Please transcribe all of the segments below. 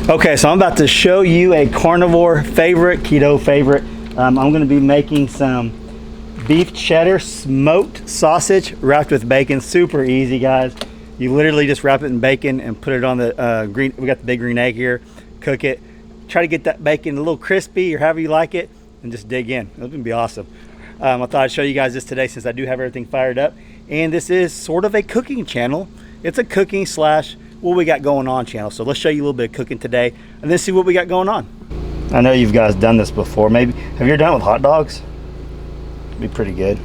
Okay, so I'm about to show you a carnivore favorite, keto favorite. I'm going to be making some beef cheddar smoked sausage wrapped with bacon. Super easy, guys. You literally just wrap it in bacon and put it on the green. We got the big green egg here. Cook it. Try to get that bacon a little crispy or however you like it, and just dig in. It's going to be awesome. I thought I'd show you guys this today since I do have everything fired up. And this is sort of a cooking channel. It's a cooking slash what we got going on channel. So let's show you a little bit of cooking today and then see what we got going on. I know you guys done this before. Maybe, have you ever done it with hot dogs? It'd be pretty good.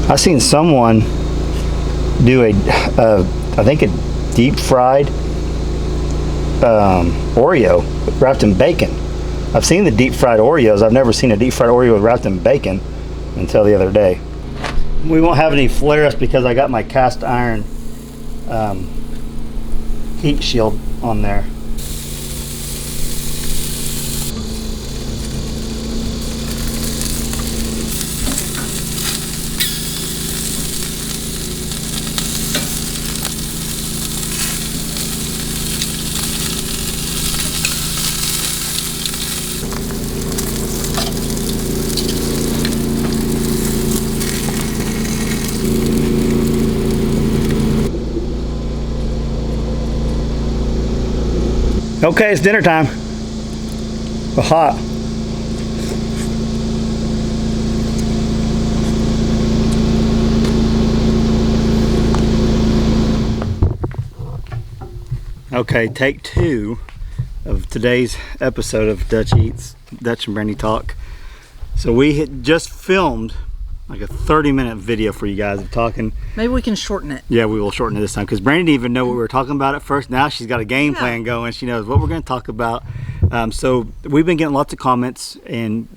I seen someone do I think a deep fried Oreo wrapped in bacon. I've seen the deep fried Oreos. I've never seen a deep fried Oreo wrapped in bacon until the other day. We won't have any flare-ups because I got my cast iron heat shield on there. Okay, it's dinner time. We're hot. Okay, take 2 of today's episode of Dutch and Brandy Talk. So we had just filmed like a 30-minute video for you guys of talking. Maybe we can shorten it. Yeah, we will shorten it this time because Brandy didn't even know what we were talking about at first. Now she's got a game plan going. She knows what we're going to talk about. So we've been getting lots of comments and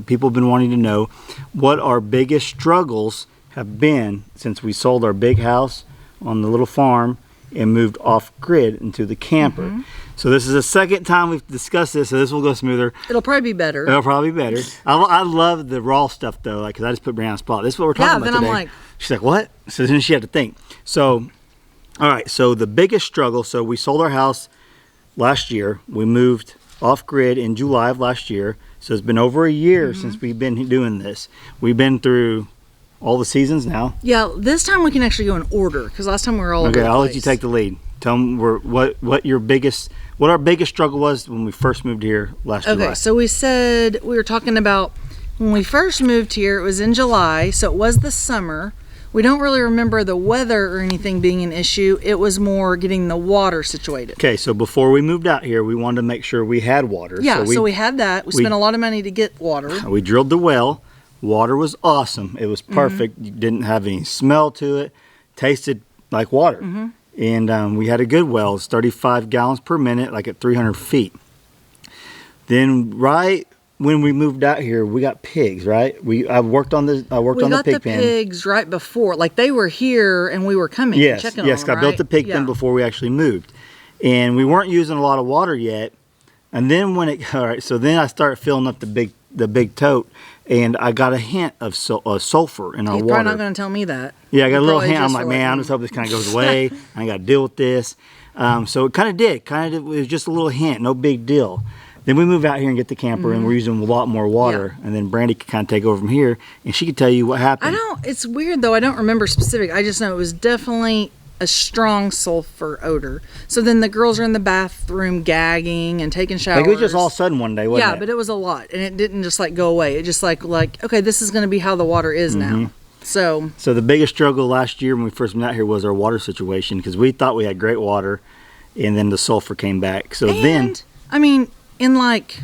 people have been wanting to know what our biggest struggles have been since we sold our big house on the little farm and moved off grid into the camper. Mm-hmm. So this is the second time we've discussed this, so this will go smoother. It'll probably be better. It'll probably be better. I love the raw stuff though, like, cause I just put Brianna on the spot. This is what we're talking about today. I'm like, she's like, what? So then she had to think. So, all right. So the biggest struggle. So we sold our house last year. We moved off grid in July of last year. So it's been over a year since we've been doing this. We've been through all the seasons now. Yeah, this time we can actually go in order because last time we were all over the place. I'll let you take the lead. Tell them what our biggest struggle was when we first moved here last July. Okay, so we said we were talking about when we first moved here. It was in July, so it was the summer. We don't really remember the weather or anything being an issue. It was more getting the water situated. Okay, so before we moved out here, we wanted to make sure we had water. Yeah, so we had that. We spent a lot of money to get water. We drilled the well. Water was awesome. It was perfect. You didn't have any smell to it. Tasted like water. And we had a good well. It's 35 gallons per minute, like at 300 feet. Then right when we moved out here, we got pigs, right? I worked on the pig pen. We got the pigs right before. Like they were here and we were coming and checking on them, right? I built the pig pen before we actually moved. And we weren't using a lot of water yet. And then so then I started filling up the big tote. And I got a hint of sulfur in our water. You're probably not going to tell me that. Yeah, I got a little hint. I'm like, man, I'm just hoping this kind of goes away. I ain't got to deal with this. So it kind of did. It was just a little hint, no big deal. Then we move out here and get the camper, and we're using a lot more water. And then Brandy could kind of take over from here, and she could tell you what happened. It's weird, though. I don't remember specific. I just know it was definitely a strong sulfur odor. So then the girls are in the bathroom gagging and taking showers. Like it was just all of a sudden one day, wasn't it? Yeah, but it was a lot, and it didn't just like go away. It just like okay, this is going to be how the water is now. So the biggest struggle last year when we first moved out here was our water situation because we thought we had great water, and then the sulfur came back. So then, I mean, in like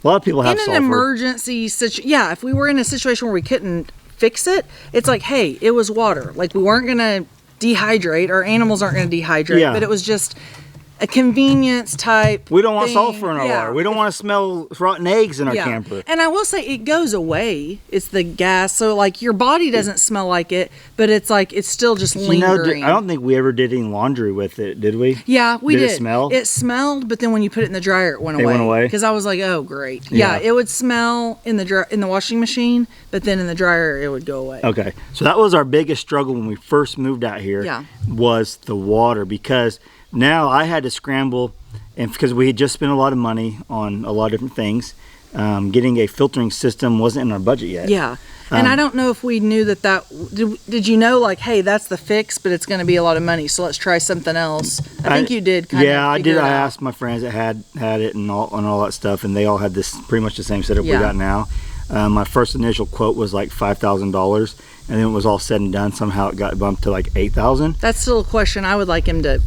a lot of people have sulfur. In an emergency situation, yeah, if we were in a situation where we couldn't fix it, it's like, hey, it was water. Like we weren't going to dehydrate. Our animals aren't going to dehydrate, but it was just a convenience type. We don't want thing. sulfur in our water. We don't want to smell rotten eggs in our camper. And I will say it goes away. It's the gas, so like your body doesn't smell like it, but it's like it's still just lingering. I don't think we ever did any laundry with it, did we? Yeah, we did. Did it smell? It smelled, but then when you put it in the dryer, it went away. It went away? Because I was like, oh, great. Yeah, it would smell in the washing machine, but then in the dryer, it would go away. Okay, so that was our biggest struggle when we first moved out here. Yeah. Was the water, because now I had to scramble, and because we had just spent a lot of money on a lot of different things, getting a filtering system wasn't in our budget yet. Yeah. And I don't know if we knew that did you know, like, hey, that's the fix, but it's going to be a lot of money, so let's try something else. I think you did kind of. Yeah, I did. I asked my friends that had it and all that stuff, and they all had this pretty much the same setup we got now. My first initial quote was like $5,000, and then it was all said and done. Somehow it got bumped to like $8,000. That's still a question I would like him to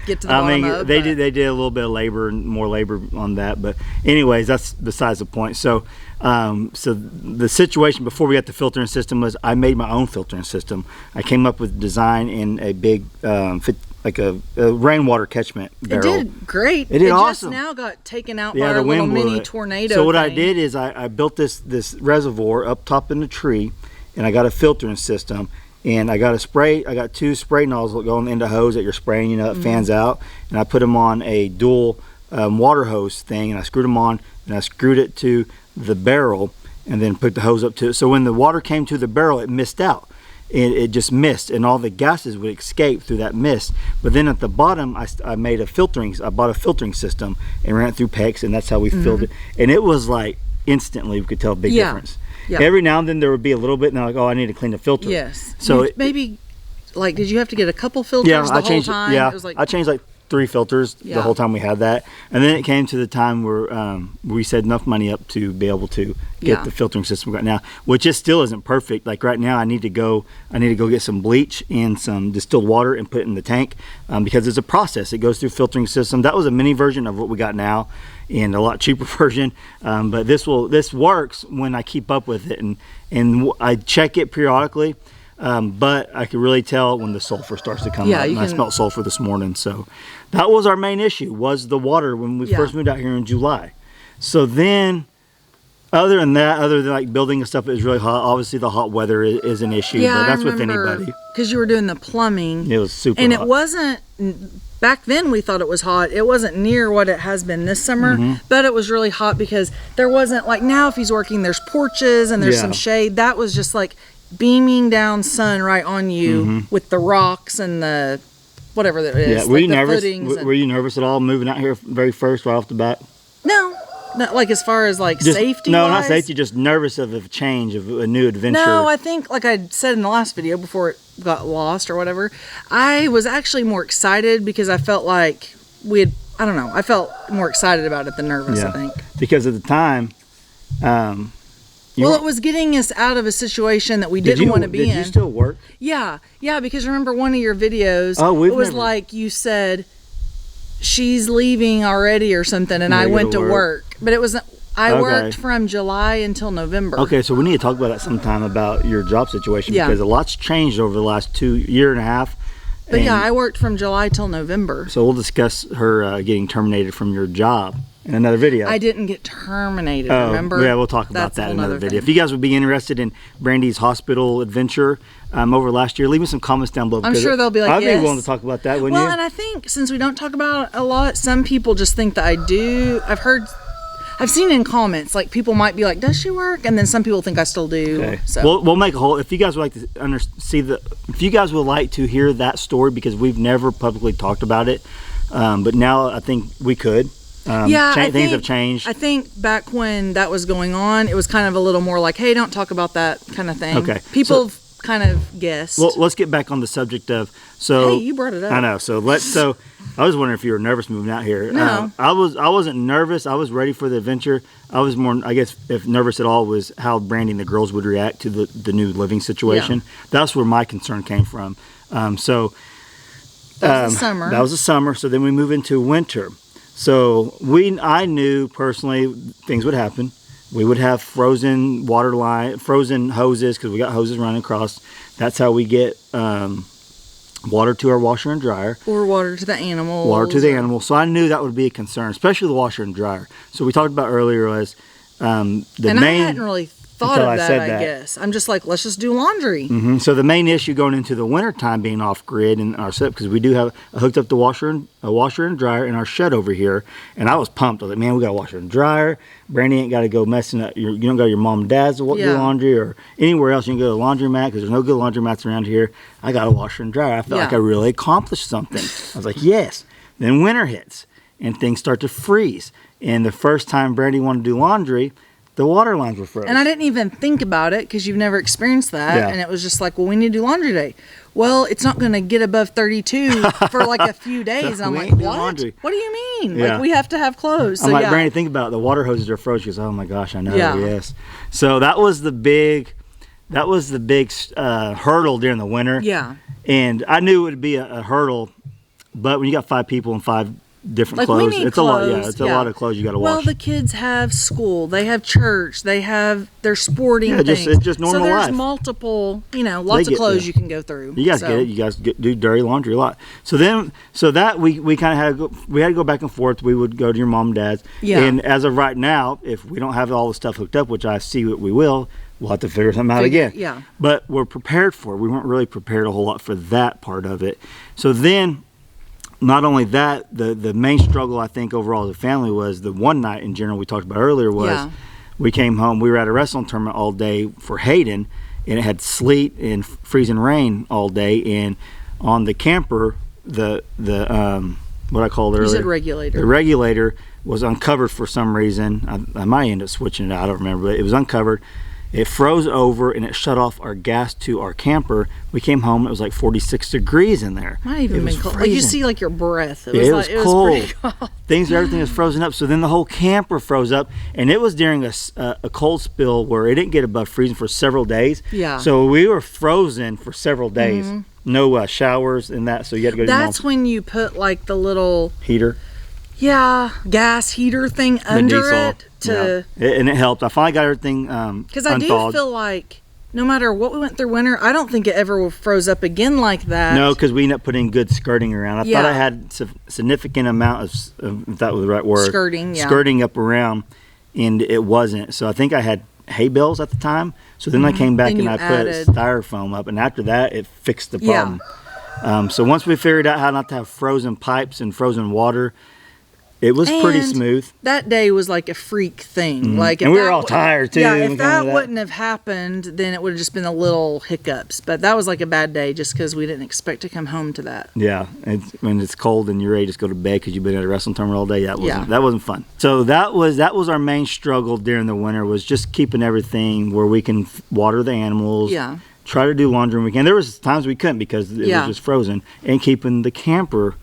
get to the bottom of. They did a little bit of labor and more labor on that, but anyways, that's besides the point. So the situation before we got the filtering system was I made my own filtering system. I came up with design in a big like a rainwater catchment barrel. It did great. It did awesome. Just now got taken out by a little mini tornado. So what I did is I built this reservoir up top in the tree, and I got a filtering system, and I got I got 2 spray nozzles going into hose that you're spraying, it fans out, and I put them on a dual water hose thing, and I screwed them on, and I screwed it to the barrel, and then put the hose up to it. So when the water came to the barrel, it missed out. It just missed, and all the gases would escape through that mist. But then at the bottom, I bought a filtering system and ran it through PEX, and that's how we filled it. And it was like instantly we could tell a big difference. Yeah. Every now and then there would be a little bit, and I'm like, oh, I need to clean the filter. Yes. So maybe, like, did you have to get a couple filters the whole time? Yeah, it was like, I changed like 3 filters the whole time we had that, and then it came to the time where we set enough money up to be able to get the filtering system right now, which still isn't perfect. Like right now, I need to go get some bleach and some distilled water and put it in the tank, because it's a process. It goes through filtering system. That was a mini version of what we got now, and a lot cheaper version. But this works when I keep up with it, and I check it periodically. But I could really tell when the sulfur starts to come up. And I smelled sulfur this morning. So that was our main issue, was the water when we first moved out here in July. So then, other than like building and stuff, it was really hot. Obviously the hot weather is an issue, but that's with anybody. Because you were doing the plumbing. It was super hot. And it wasn't, back then we thought it was hot. It wasn't near what it has been this summer, but it was really hot because there wasn't, like now if he's working, there's porches and there's some shade. That was just like beaming down sun right on you with the rocks and the whatever that is. Yeah, were you nervous? Were you nervous at all moving out here very first right off the bat? No, not like as far as like safety. No, not safety. Just nervous of a change, of a new adventure. No, I think like I said in the last video before it got lost or whatever, I was actually more excited because I felt like I felt more excited about it than nervous. I think because at the time. It was getting us out of a situation that we didn't want to be in. Did you still work? Yeah, because remember one of your videos, it was like you said, she's leaving already or something, and I went to work. But it was, I worked from July until November. Okay, so we need to talk about that sometime, about your job situation, because a lot's changed over the last year and a half. But I worked from July till November. So we'll discuss her getting terminated from your job in another video. I didn't get terminated, remember? Yeah, we'll talk about that in another video. If you guys would be interested in Brandy's hospital adventure over last year, leave me some comments down below. I'm sure they'll be like, I'd be willing to talk about that, wouldn't you? Well, and I think since we don't talk about it a lot, some people just think that I do. I've seen in comments, like people might be like, does she work? And then some people think I still do. Okay. So we'll make a whole, if you guys would like to if you guys would like to hear that story, because we've never publicly talked about it, but now I think we could. Things have changed. I think back when that was going on, it was kind of a little more like, hey, don't talk about that kind of thing. Okay. People kind of guessed. Well, let's get back on the subject of, hey, you brought it up. I know. So I was wondering if you were nervous moving out here. No. I wasn't nervous. I was ready for the adventure. I was more, I guess, if nervous at all, was how Brandy and the girls would react to the new living situation. Yeah. That's where my concern came from. That was the summer. That was the summer. So then we move into winter. So I knew personally things would happen. We would have frozen hoses, because we got hoses running across. That's how we get water to our washer and dryer. Or water to the animals. Water to the animals. So I knew that would be a concern, especially the washer and dryer. So we talked about earlier was I hadn't really thought of that, I guess. I'm just like, let's just do laundry. So the main issue going into the wintertime being off grid in our setup, because we do have hooked up the washer and dryer in our shed over here, and I was pumped. I was like, man, we got a washer and dryer. Brandy ain't got to go messing up. You don't go to your mom and dad's to do laundry or anywhere else. You can go to the laundromat because there's no good laundromats around here. I got a washer and dryer. I felt like I really accomplished something. I was like, yes. Then winter hits and things start to freeze. And the first time Brandy wanted to do laundry, the water lines were frozen. And I didn't even think about it because you've never experienced that. And it was just like, well, we need to do laundry today. Well, it's not going to get above 32 for like a few days. And I'm like, what? Laundry. What do you mean? Like, we have to have clothes. So, I'm like, Brandy, think about it. The water hoses are frozen. She goes, oh my gosh, I know. Yes. So that was the big hurdle during the winter. Yeah. And I knew it would be a hurdle, but when you got 5 people and 5 different clothes, it's a lot. Yeah, it's a lot of clothes you got to wash. Well, the kids have school, they have church, they have their sporting things. It's just normal life. So there's multiple, lots of clothes you can go through. You guys get it. You guys do dirty laundry a lot. So that we kind of had to go back and forth. We would go to your mom and dad's. Yeah. And as of right now, if we don't have all the stuff hooked up, which I see what we will, we'll have to figure something out again. Yeah. But we're prepared for it. We weren't really prepared a whole lot for that part of it. So then, not only that, the main struggle I think overall as a family was the one night in general we talked about earlier was we came home, we were at a wrestling tournament all day for Hayden, and it had sleet and freezing rain all day, and on the camper the what I called earlier, you said regulator. The regulator was uncovered for some reason. I might end up switching it out, I don't remember, but it was uncovered. It froze over and it shut off our gas to our camper. We came home, it was like 46 degrees in there. Might even been cold. Like you see like your breath. It was cold. It was pretty cold. Everything was frozen up. So then the whole camper froze up, and it was during a cold spill where it didn't get above freezing for several days. Yeah. So we were frozen for several days. No showers and that, so you had to go to your mom's. That's when you put like the little heater. Yeah, gas heater thing under it. And it helped. I finally got everything because I do feel like no matter what we went through winter, I don't think it ever froze up again like that. No, because we ended up putting good skirting around. I thought I had a significant amount of, if that was the right word, skirting up around, and it wasn't. So I think I had hay bales at the time. So then I came back and I put styrofoam up, and after that it fixed the problem. So once we figured out how not to have frozen pipes and frozen water, it was pretty smooth. That day was like a freak thing. Like, and we were all tired too. Yeah, if that wouldn't have happened, then it would have just been a little hiccups. But that was like a bad day just because we didn't expect to come home to that. Yeah, when it's cold and you're ready to just go to bed because you've been at a wrestling tournament all day. That wasn't fun. So that was our main struggle during the winter, was just keeping everything where we can water the animals. Yeah. Try to do laundry when we can. There was times we couldn't because it was just frozen, and keeping the camper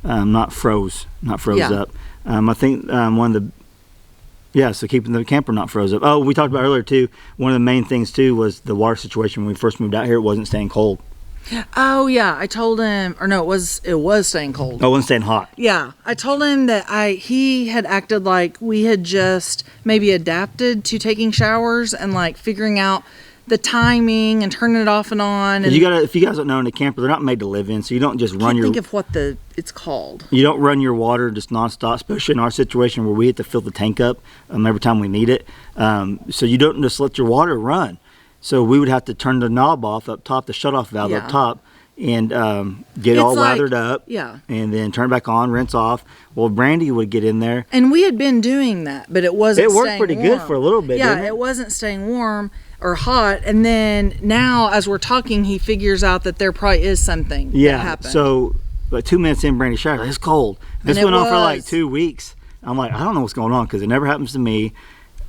not froze up. I think so keeping the camper not froze up. Oh, we talked about earlier too, one of the main things too was the water situation. When we first moved out here, it wasn't staying cold. Oh yeah, I told him, or no, it was staying cold. Oh, it wasn't staying hot. Yeah, I told him that he had acted like we had just maybe adapted to taking showers and like figuring out the timing and turning it off and on. And if you guys don't know, in a camper, they're not made to live in, so you don't just run think of what it's called. You don't run your water just nonstop, especially in our situation where we have to fill the tank up every time we need it. So you don't just let your water run. So we would have to turn the knob off up top, the shutoff valve up top, and get it all lathered up. Yeah. And then turn it back on, rinse off. Well, Brandy would get in there. And we had been doing that, but it wasn't staying warm. It worked pretty good for a little bit, didn't it? It wasn't staying warm or hot, and then now as we're talking, he figures out that there probably is something that happened. So like 2 minutes in, Brandy showered, it's cold. This went on for like 2 weeks. I'm like, I don't know what's going on because it never happens to me.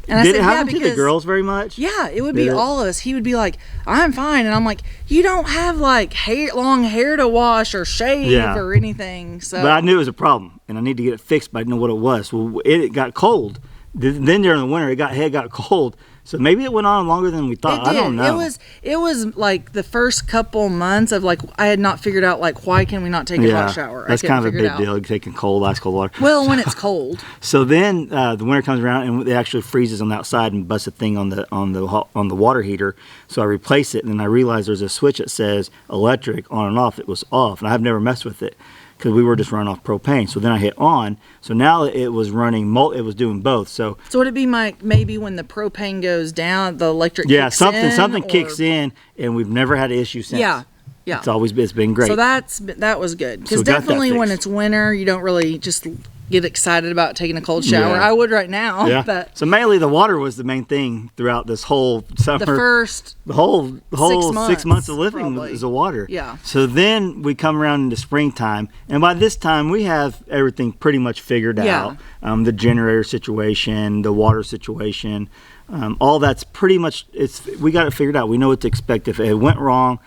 And Did it happen to the girls very much? Yeah, it would be all of us. He would be like, I'm fine. And I'm like, you don't have like long hair to wash or shave or anything. So, but I knew it was a problem and I need to get it fixed, but I didn't know what it was. Well, it got cold. Then during the winter, it got cold. So maybe it went on longer than we thought. It did. I don't know. It was like the first couple months of like I had not figured out like why can we not take a hot shower? That's kind of a big deal, taking ice cold water. Well, when it's cold. So then the winter comes around and it actually freezes on the outside and busts a thing on the water heater. So I replace it, and then I realized there's a switch that says electric on and off. It was off, and I've never messed with it because we were just running off propane. So then I hit on. So now it was running. It was doing both. So would it be maybe when the propane goes down, the electric? Yeah, something kicks in, and we've never had an issue since. Yeah. It's been great. So that was good because definitely when it's winter, you don't really just get excited about taking a cold shower. I would right now. Yeah. But so mainly the water was the main thing throughout this whole summer. The whole 6 months of living probably. is the water. Yeah. So then we come around into springtime, and by this time we have everything pretty much figured out. The generator situation, the water situation, all that's pretty much we got it figured out. We know what to expect. If it went wrong,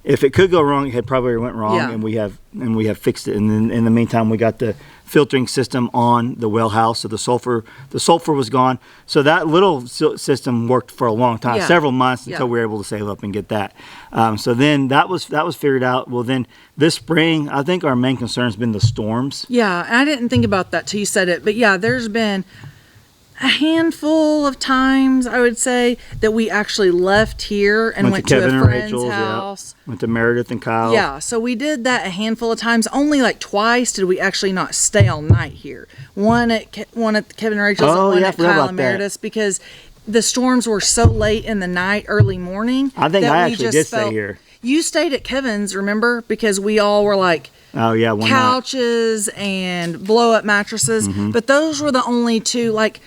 if it could go wrong, it had probably went wrong, and we have fixed it. And then in the meantime, we got the filtering system on the well house, so the sulfur was gone. So that little system worked for a long time, several months until we were able to save up and get that. So then that was figured out. Well, then this spring, I think our main concern has been the storms. Yeah, and I didn't think about that till you said it, but yeah, there's been a handful of times, I would say, that we actually left here and went to Kevin a and friend's Rachel's house. Went to Meredith and Kyle. Yeah, so we did that a handful of times. Only like twice did we actually not stay all night here. One at Kevin and Rachel's and one at Kyle and Meredith's because the storms were so late in the night, early morning. I think I actually did stay here. You stayed at Kevin's, remember? Because we all were like, couches and blow up mattresses. Mm-hmm. But those were the only two, like,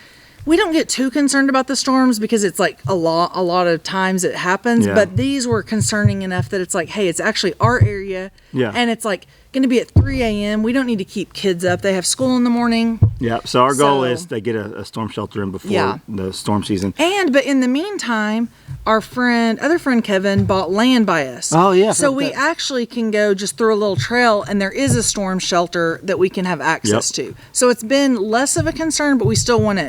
we don't get too concerned about the storms because it's like a lot of times it happens, but these were concerning enough that it's like, hey, it's actually our area, and it's like going to be at 3 a.m. We don't need to keep kids up. They have school in the morning. Yeah, so our goal is to get a storm shelter in before the storm season. But in the meantime, our other friend Kevin bought land by us. Oh, yeah. So we actually can go just through a little trail, and there is a storm shelter that we can have access to. So it's been less of a concern, but we still want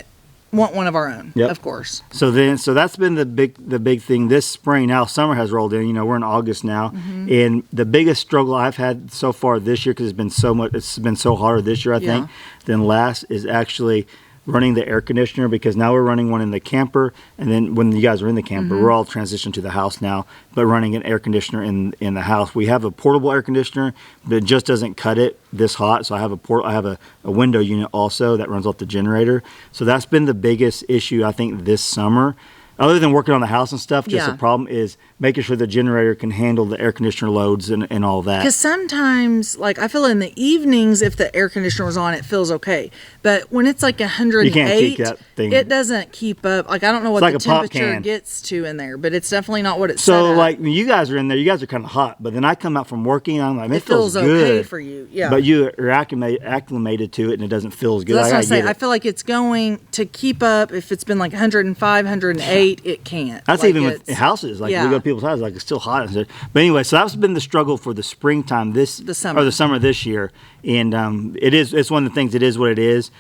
one of our own, of course. So that's been the big thing this spring. Now summer has rolled in. We're in August now, and the biggest struggle I've had so far this year, because it's been so hard this year, I think, than last, is actually running the air conditioner, because now we're running one in the camper, and then when you guys are in the camper, we're all transitioned to the house now, but running an air conditioner in the house. We have a portable air conditioner, but it just doesn't cut it this hot, so I have a window unit also that runs off the generator. So that's been the biggest issue, I think, this summer. Other than working on the house and stuff, just the problem is making sure the generator can handle the air conditioner loads and all that. Because sometimes, like, I feel in the evenings, if the air conditioner was on, it feels okay. But when it's like 108, you can't keep that thing. It doesn't keep up. Like, I don't know what the temperature gets to in there, but it's definitely not what it's set So, at. like, when you guys are in there, you guys are kind of hot. But then I come out from working, I'm like, it feels good. Okay for you, But you are acclimated to it, and it doesn't feel as good. So that's what I say. I feel like it's going to keep up. If it's been like 105, 108, it can't. That's like even with houses. Like, we go to people's houses, like, it's still hot. But anyway, so that's been the struggle for the springtime the summer this year. And it's one of the things, it is what it is.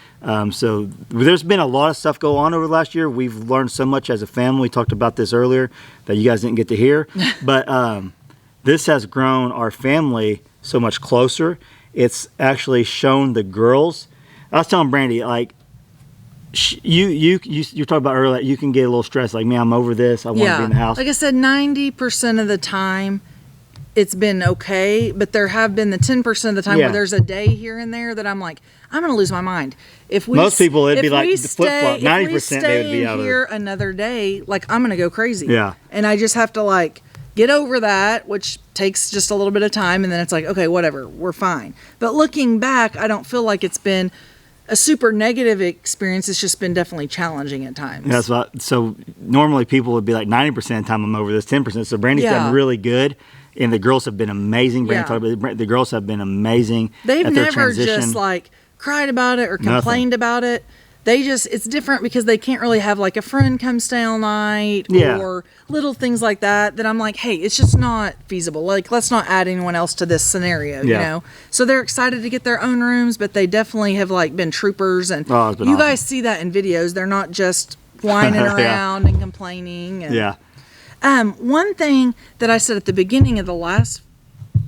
So there's been a lot of stuff go on over the last year. We've learned so much as a family. We talked about this earlier that you guys didn't get to hear. But this has grown our family so much closer. It's actually shown the girls. I was telling Brandy, like, you talked about earlier, you can get a little stressed, like, man, I'm over this, I want to be in the house. Like I said, 90% of the time it's been okay, but there have been the 10% of the time where there's a day here and there that I'm like, I'm going to lose my mind. Most people, it'd be like the flip-flop. 90% they would be out of here another day, like, I'm going to go crazy. Yeah. And I just have to, like, get over that, which takes just a little bit of time, and then it's like, okay, whatever, we're fine. But looking back, I don't feel like it's been a super negative experience. It's just been definitely challenging at times. Yeah, so normally people would be like 90% of the time I'm over this, 10%. So Brandy's done really good, and the girls have been amazing. The girls have been amazing. They've at their never transition. just like cried about it or complained about it. It's different because they can't really have like a friend come stay all night or little things like that I'm like, hey, it's just not feasible. Like, let's not add anyone else to this scenario, you know? So they're excited to get their own rooms, but they definitely have like been troopers, and you guys see that in videos. They're not just whining around and complaining. And, Yeah. One thing that I said at the beginning of the last,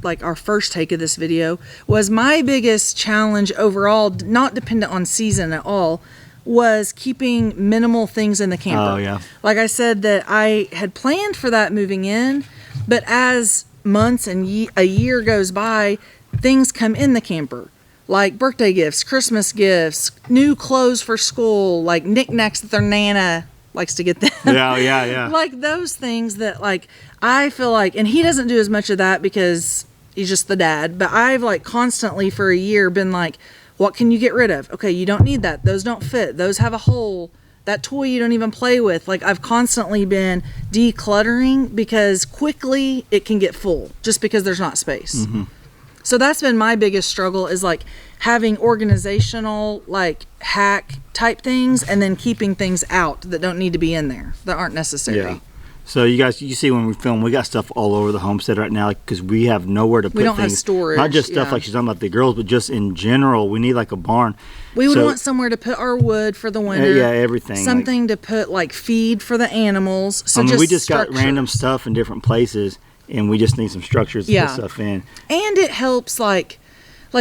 like our first take of this video, was my biggest challenge overall, not dependent on season at all, was keeping minimal things in the camper. Oh, yeah. Like I said, that I had planned for that moving in, but as months and a year goes by, things come in the camper. Like birthday gifts, Christmas gifts, new clothes for school, like knickknacks that their Nana likes to get them. Yeah. Like those things that, like, I feel like, and he doesn't do as much of that because he's just the dad, but I've like constantly for a year been like, what can you get rid of? Okay, you don't need that. Those don't fit. Those have a hole. That toy you don't even play with. Like, I've constantly been decluttering because quickly it can get full just because there's not space. Mm-hmm. So that's been my biggest struggle, is like having organizational, like hack type things, and then keeping things out that don't need to be in there, that aren't necessary. Yeah. So you guys, you see when we film, we got stuff all over the homestead right now because we have nowhere to put things. We don't have storage. Not just stuff like she's talking about the girls, but just in general, we need like a barn. We would want somewhere to put our wood for the winter. Yeah, everything. Something to put like feed for the animals. So I mean, just we just structures. got random stuff in different places, and we just need some structures to put stuff in. And it helps, like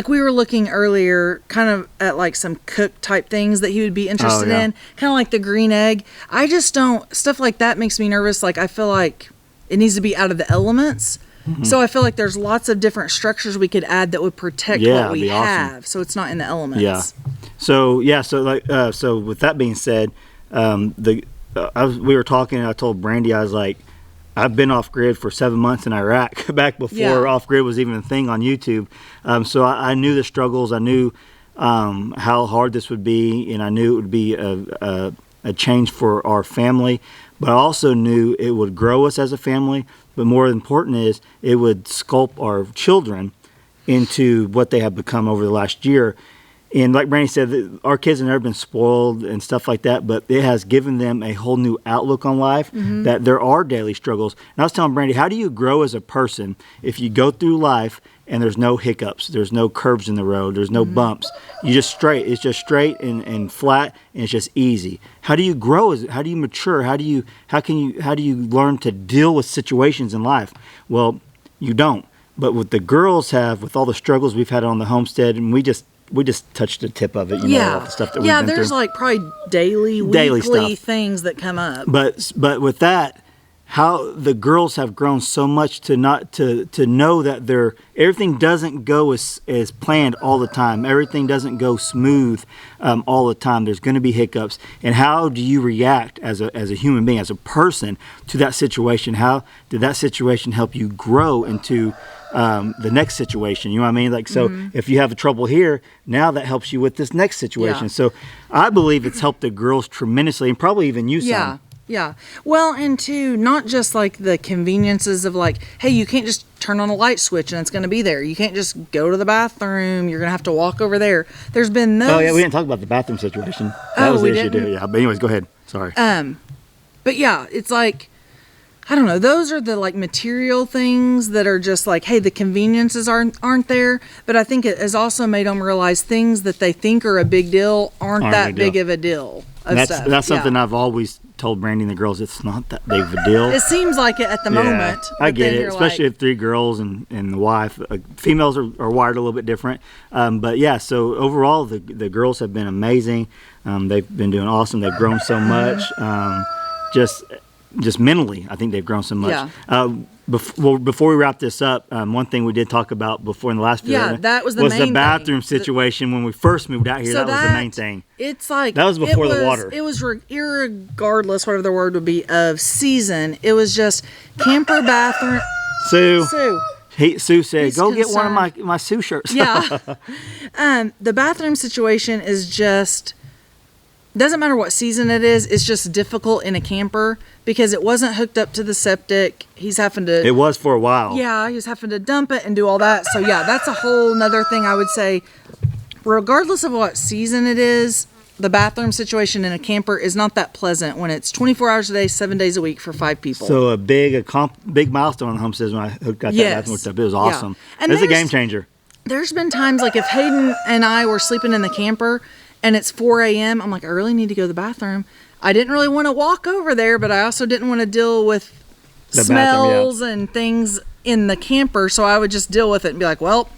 we were looking earlier kind of at like some cook type things that he would be interested in, kind of like the green egg. I just don't, stuff like that makes me nervous. Like, I feel like it needs to be out of the elements. Mm-hmm. So I feel like there's lots of different structures we could add that would protect what we have. Awesome. So it's not in the elements. Yeah. So with that being said, we were talking, and I told Brandy, I was like, I've been off grid for 7 months in Iraq, back before off grid was even a thing on YouTube. So I knew the struggles. I knew how hard this would be, and I knew it would be a change for our family. But I also knew it would grow us as a family. But more important is it would sculpt our children into what they have become over the last year. And like Brandy said, our kids have never been spoiled and stuff like that, but it has given them a whole new outlook on life, that there are daily struggles. And I was telling Brandy, how do you grow as a person if you go through life and there's no hiccups, there's no curves in the road, there's no bumps? You just straight. It's just straight and flat, and it's just easy. How do you grow? How do you mature? How do you learn to deal with situations in life? Well, you don't. But what the girls have, with all the struggles we've had on the homestead, and we just touched the tip of it, all the stuff that we've been through. Yeah, there's like probably daily weekly things that come up. But with that, how the girls have grown so much to know that everything doesn't go as planned all the time. Everything doesn't go smooth all the time. There's going to be hiccups. And how do you react as a human being, as a person, to that situation? How did that situation help you grow into the next situation? You know what I mean? Like, so if you have trouble here, now that helps you with this next situation. Yeah. So I believe it's helped the girls tremendously, and probably even you some. Yeah. Well, and two, not just like the conveniences of like, hey, you can't just turn on a light switch and it's going to be there. You can't just go to the bathroom. You're going to have to walk over there. There's been those. Oh yeah, we didn't talk about the bathroom situation. That was the issue too. Yeah, but anyways, go ahead. Sorry. But yeah, it's like, I don't know. Those are the like material things that are just like, hey, the conveniences aren't there. But I think it has also made them realize things that they think are a big deal aren't that big of a deal. That's something I've always told Brandy and the girls. It's not that big of a deal. It seems like it at the moment. I get it, especially if 3 girls and the wife. Females are wired a little bit different. But yeah, so overall the girls have been amazing. They've been doing awesome. They've grown so much. Just mentally, I think they've grown so much. Yeah. Before we wrap this up, one thing we did talk about before in the last video was the bathroom situation when we first moved out here. So that was the main thing. It's like that was before the water. It was irregardless, whatever the word would be, of season. It was just camper bathroom. Sue said, "Go get one of my Sue shirts." Yeah. The bathroom situation is just. Doesn't matter what season it is, it's just difficult in a camper because it wasn't hooked up to the septic. He's having to... It was for a while. Yeah, he was having to dump it and do all that. So yeah, that's a whole nother thing I would say. Regardless of what season it is, the bathroom situation in a camper is not that pleasant when it's 24 hours a day, 7 days a week for 5 people. So a big milestone on the homestead when I got that bathroom hooked up. It was awesome. Yeah. It's a game changer. There's been times like if Hayden and I were sleeping in the camper and it's 4 a.m., I'm like, I really need to go to the bathroom. I didn't really want to walk over there, but I also didn't want to deal with The smells and things in the camper. So I would just deal with it and be like, well,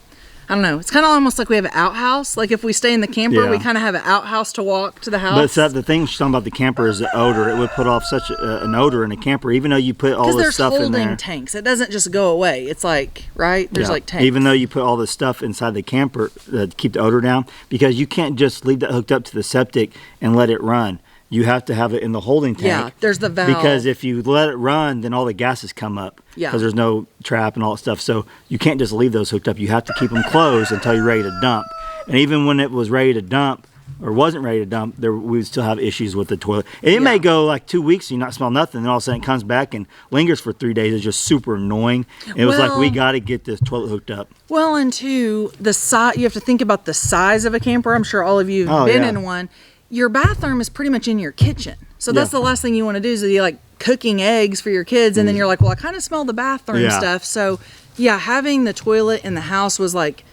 I don't know. It's kind of almost like we have an outhouse. Like if we stay in the camper, we kind of have an outhouse to walk to the house. But the thing she's talking about the camper is the odor. It would put off such an odor in a camper, even though you put all this stuff in there. Because there's holding tanks. It doesn't just go away. It's like, right? There's like tanks. Even though you put all this stuff inside the camper to keep the odor down, because you can't just leave that hooked up to the septic and let it run. You have to have it in the holding tank. Yeah, there's the valve. Because if you let it run, then all the gases come up. Yeah. Because there's no trap and all that stuff. So you can't just leave those hooked up. You have to keep them closed until you're ready to dump. And even when it was ready to dump, or wasn't ready to dump, we would still have issues with the toilet. And it may go like 2 weeks and you not smell nothing, and all of a sudden it comes back and lingers for 3 days. It's just super annoying. And it was like, we got to get this toilet hooked up. Well, and two, the size. You have to think about the size of a camper. I'm sure all of you have been in one. Your bathroom is pretty much in your kitchen. So that's the last thing you want to do is you like cooking eggs for your kids. And then you're like, well, I kind of smell the bathroom stuff. So yeah, having the toilet in the house was like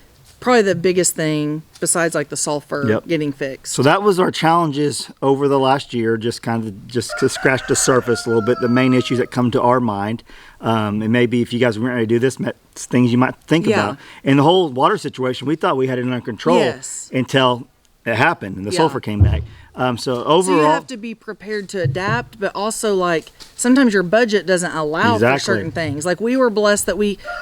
probably the biggest thing besides like the sulfur getting fixed. So that was our challenges over the last year, just to scratch the surface a little bit, the main issues that come to our mind. And maybe if you guys weren't ready to do this, things you might think about. And the whole water situation, we thought we had it under control until it happened and the sulfur came back. So overall, so you have to be prepared to adapt, but also like sometimes your budget doesn't allow for certain things. Like we were blessed that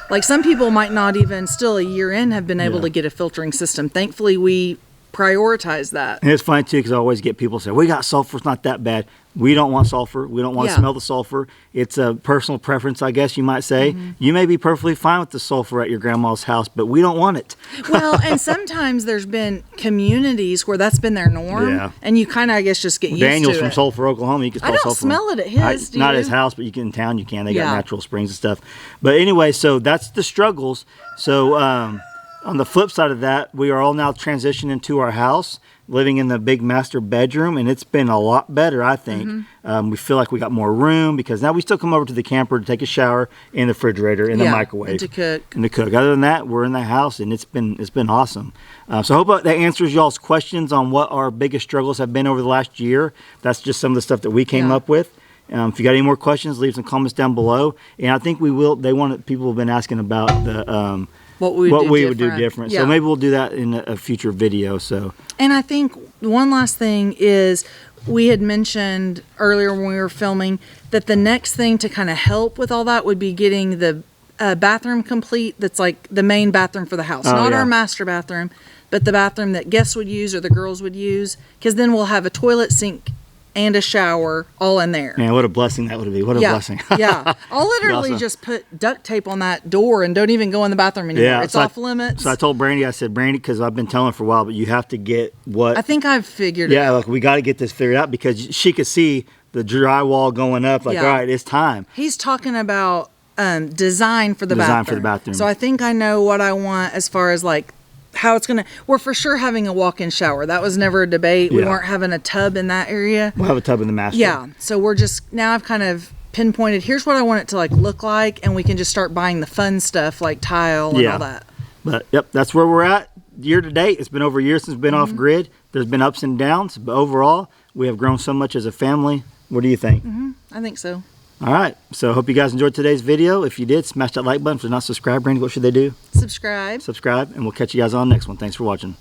like some people might not even still a year in have been able to get a filtering system. Thankfully, we prioritize that. And it's funny too, because I always get people say, we got sulfur, it's not that bad. We don't want sulfur. We don't want to smell the sulfur. It's a personal preference, I guess you might say. You may be perfectly fine with the sulfur at your grandma's house, but we don't want it. Well, and sometimes there's been communities where that's been their norm, and you kind of, I guess, just get used to it. Daniel's from Sulphur, Oklahoma. You can smell sulfur. I don't smell it at his, not his house, but you can in town, you can. They got natural springs and stuff. But anyway, so that's the struggles. So on the flip side of that, we are all now transitioning to our house, living in the big master bedroom, and it's been a lot better, I think. We feel like we got more room because now we still come over to the camper to take a shower in the refrigerator, in the microwave, and to cook. And to cook. Other than that, we're in the house, and it's been awesome. So I hope that answers y'all's questions on what our biggest struggles have been over the last year. That's just some of the stuff that we came up with. If you got any more questions, leave some comments down below. And I think we will. People have been asking about the what we would do different. So maybe we'll do that in a future video. So. And I think one last thing is we had mentioned earlier when we were filming that the next thing to kind of help with all that would be getting the bathroom complete. That's like the main bathroom for the house, not our master bathroom, but the bathroom that guests would use or the girls would use. Because then we'll have a toilet, sink, and a shower all in there. Man, what a blessing that would be. What a blessing. I'll literally just put duct tape on that door and don't even go in the bathroom anymore. It's off limits. So I told Brandy, I said, Brandy, because I've been telling her for a while, but you have to get what... I think I've figured it out. Yeah, like we got to get this figured out because she could see the drywall going up. Like, all right, it's time. He's talking about design for the bathroom. So I think I know what I want as far as like how it's gonna. We're for sure having a walk-in shower. That was never a debate. We weren't having a tub in that area. We'll have a tub in the master. Yeah. So we're just now. I've kind of pinpointed. Here's what I want it to like look like, and we can just start buying the fun stuff like tile and all that. But that's where we're at year to date. It's been over a year since we've been off grid. There's been ups and downs, but overall we have grown so much as a family. What do you think? I think so. All right. So I hope you guys enjoyed today's video. If you did, smash that like button. If you're not subscribed, Brandy, what should they do? Subscribe. And we'll catch you guys on the next one. Thanks for watching.